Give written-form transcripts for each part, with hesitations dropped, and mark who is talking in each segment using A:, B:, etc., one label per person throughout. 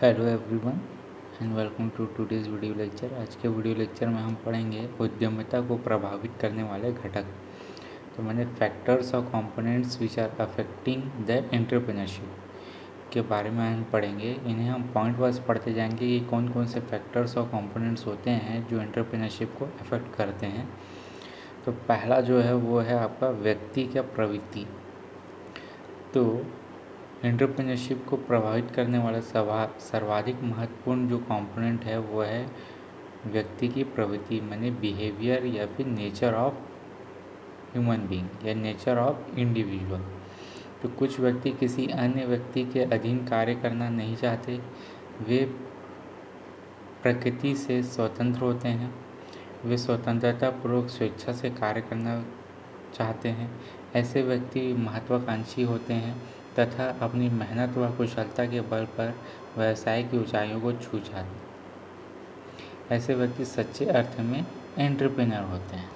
A: Hello everyone and welcome to today's video lecture. आज के video lecture में हम पढ़ेंगे उद्यमिता को प्रभावित करने वाले घटक। तो मैंने फैक्टर्स और components which are affecting the entrepreneurship के बारे में हम पढ़ेंगे। इन्हें हम पॉइंट वाइज पढ़ते जाएंगे कि कौन कौन से फैक्टर्स और कंपोनेंट्स होते हैं जो एंटरप्रेन्योरशिप को अफेक्ट करते हैं। तो पहला जो है वो है आपका व्यक्ति का प्रवृत्ति। तो एंटरप्रेन्योरशिप को प्रभावित करने वाला सर्वाधिक महत्वपूर्ण जो कंपोनेंट है वो है व्यक्ति की प्रवृत्ति, माने बिहेवियर या फिर नेचर ऑफ ह्यूमन बीइंग या नेचर ऑफ इंडिविजुअल। तो कुछ व्यक्ति किसी अन्य व्यक्ति के अधीन कार्य करना नहीं चाहते, वे प्रकृति से स्वतंत्र होते हैं, वे स्वतंत्रतापूर्वक स्वेच्छा से कार्य करना चाहते हैं। ऐसे व्यक्ति महत्वाकांक्षी होते हैं तथा अपनी मेहनत व कुशलता के बल पर व्यवसाय की ऊंचाइयों को छू जाते हैं। ऐसे व्यक्ति सच्चे अर्थ में एंटरप्रेन्योर होते हैं।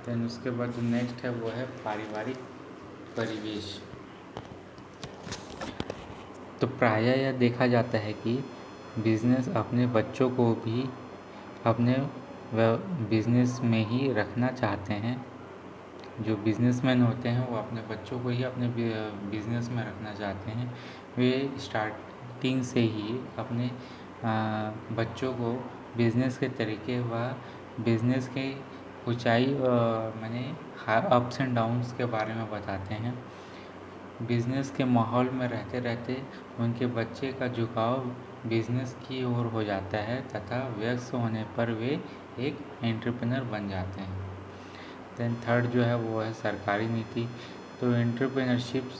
A: देन उसके बाद जो नेक्स्ट है वो है पारिवारिक परिवेश। तो प्रायः यह देखा जाता है कि बिजनेस अपने बच्चों को भी अपने बिजनेस में ही रखना चाहते हैं। जो बिजनेसमैन होते हैं वो अपने बच्चों को ही अपने बिजनेस में रखना चाहते हैं। वे स्टार्टिंग से ही अपने बच्चों को बिजनेस के तरीके व बिजनेस के ऊंचाई माने अप्स एंड डाउन्स के बारे में बताते हैं। बिजनेस के माहौल में रहते रहते उनके बच्चे का झुकाव बिजनेस की ओर हो जाता है तथा वयस्क होने पर वे एक एंटरप्रेन्योर बन जाते हैं। देन थर्ड जो है वो है सरकारी नीति। तो एंटरप्रेन्योरशिप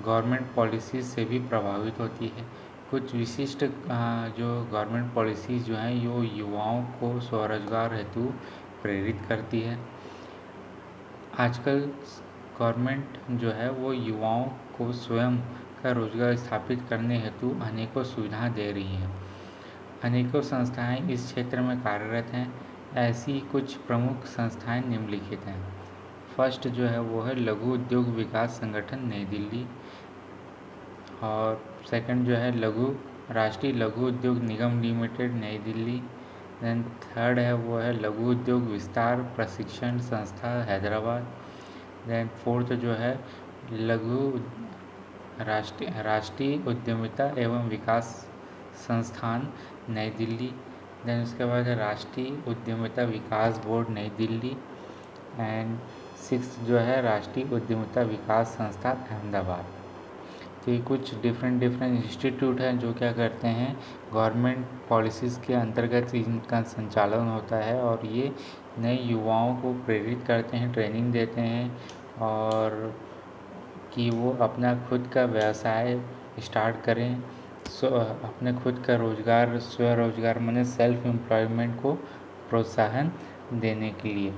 A: गवर्नमेंट पॉलिसीज से भी प्रभावित होती है। कुछ विशिष्ट जो गवर्नमेंट पॉलिसीज जो हैं यो युवाओं को स्वरोजगार हेतु प्रेरित करती है। आजकल गवर्नमेंट जो है वो युवाओं को स्वयं का रोजगार स्थापित करने हेतु अनेकों सुविधाएं दे रही है। अनेकों संस्थाएं इस क्षेत्र में कार्यरत हैं। ऐसी कुछ प्रमुख संस्थाएं निम्नलिखित हैं। फर्स्ट जो है वो है लघु उद्योग विकास संगठन नई दिल्ली, और सेकंड जो है राष्ट्रीय लघु उद्योग निगम लिमिटेड नई दिल्ली। देन थर्ड है वो है लघु उद्योग विस्तार प्रशिक्षण संस्था हैदराबाद। देन फोर्थ जो है लघु राष्ट्रीय उद्यमिता एवं विकास संस्थान नई दिल्ली। देन उसके बाद है राष्ट्रीय उद्यमिता विकास बोर्ड नई दिल्ली। एंड सिक्स जो है राष्ट्रीय उद्यमिता विकास संस्था अहमदाबाद। तो ये कुछ डिफरेंट इंस्टीट्यूट हैं जो क्या करते हैं, गवर्नमेंट पॉलिसीज़ के अंतर्गत इनका संचालन होता है और ये नए युवाओं को प्रेरित करते हैं, ट्रेनिंग देते हैं और कि वो अपना खुद का व्यवसाय स्टार्ट करें, अपने खुद का रोजगार स्वरोजगार माने सेल्फ एम्प्लॉयमेंट को प्रोत्साहन देने के लिए।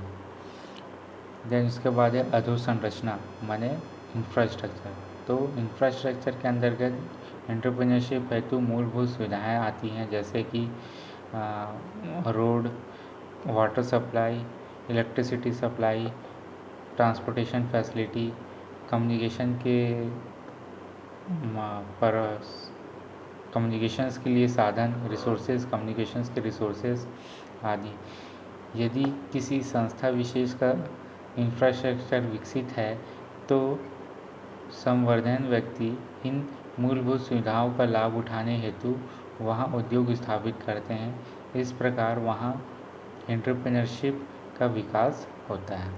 A: देन उसके बाद है अधोसंरचना माने इंफ्रास्ट्रक्चर। तो इंफ्रास्ट्रक्चर के अंतर्गत एंटरप्रेन्योरशिप हेतु मूलभूत सुविधाएं आती हैं, जैसे कि road, water supply, electricity supply, transportation facility, communication के पर कम्युनिकेशंस के लिए साधन, रिसोर्सेज, कम्युनिकेशंस के रिसोर्सेज आदि। यदि किसी संस्था विशेष का इंफ्रास्ट्रक्चर विकसित है तो संवर्धन व्यक्ति इन मूलभूत सुविधाओं का लाभ उठाने हेतु वहाँ उद्योग स्थापित करते हैं। इस प्रकार वहाँ एंटरप्रेन्योरशिप का विकास होता है।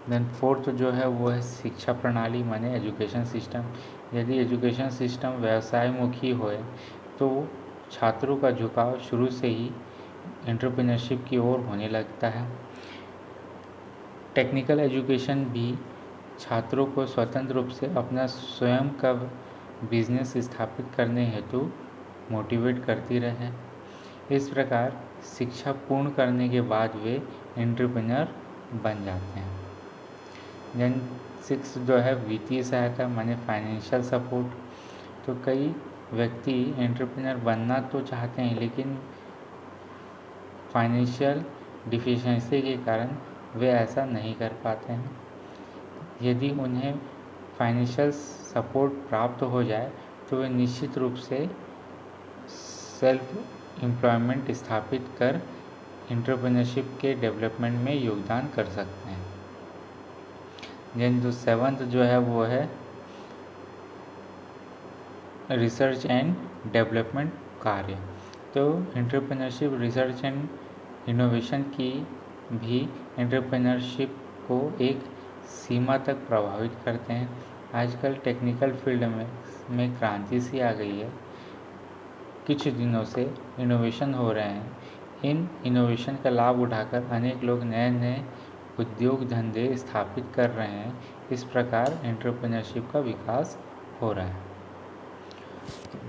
A: देन फोर्थ जो है वो है शिक्षा प्रणाली माने एजुकेशन सिस्टम। यदि एजुकेशन सिस्टम व्यवसायमुखी होए तो छात्रों का झुकाव शुरू से ही एंटरप्रेन्योरशिप की ओर होने लगता है। टेक्निकल एजुकेशन भी छात्रों को स्वतंत्र रूप से अपना स्वयं का बिजनेस स्थापित करने हेतु मोटिवेट करती रहे। इस प्रकार शिक्षा पूर्ण करने के बाद वे एंटरप्रेन्योर बन जाते हैं। देन सिक्स जो है वित्तीय सहायता माने फाइनेंशियल सपोर्ट। तो कई व्यक्ति एंटरप्रेन्योर बनना तो चाहते हैं लेकिन फाइनेंशियल डिफिशिएंसी के कारण वे ऐसा नहीं कर पाते हैं। यदि उन्हें फाइनेंशियल सपोर्ट प्राप्त हो जाए तो वे निश्चित रूप से सेल्फ एम्प्लॉयमेंट स्थापित कर एंटरप्रेन्योरशिप के डेवलपमेंट में योगदान कर सकते हैं। देन जो सेवन्थ जो है वो है रिसर्च एंड डेवलपमेंट कार्य। तो एंटरप्रेन्योरशिप रिसर्च एंड इनोवेशन की भी एंटरप्रेन्योरशिप को एक सीमा तक प्रभावित करते हैं। आजकल टेक्निकल फील्ड में क्रांति सी आ गई है। कुछ दिनों से इनोवेशन हो रहे हैं। इन इनोवेशन का लाभ उठाकर अनेक लोग नए नए उद्योग धंधे स्थापित कर रहे हैं। इस प्रकार एंटरप्रेन्योरशिप का विकास हो रहा है।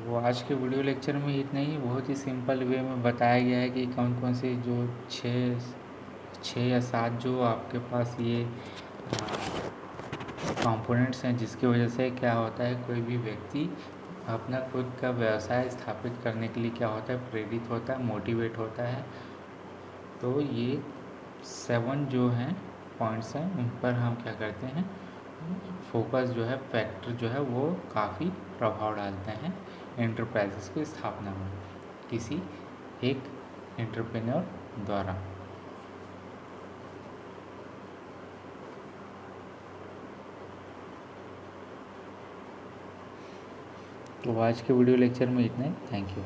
A: वो आज के वीडियो लेक्चर में इतना ही, बहुत ही सिंपल वे में बताया गया है कि कौन कौन से जो छः या सात जो आपके पास ये कंपोनेंट्स हैं जिसकी वजह से क्या होता है, कोई भी व्यक्ति अपना खुद का व्यवसाय स्थापित करने के लिए क्या होता है, प्रेरित होता है, मोटिवेट होता है। तो ये 7 जो हैं पॉइंट्स हैं, उन पर हम क्या करते हैं, फोकस जो है, फैक्टर जो है वो काफ़ी प्रभाव डालते हैं एंटरप्राइजेस की स्थापना में किसी एक एंटरप्रेन्योर द्वारा। तो आज के वीडियो लेक्चर में इतना ही। Thank you.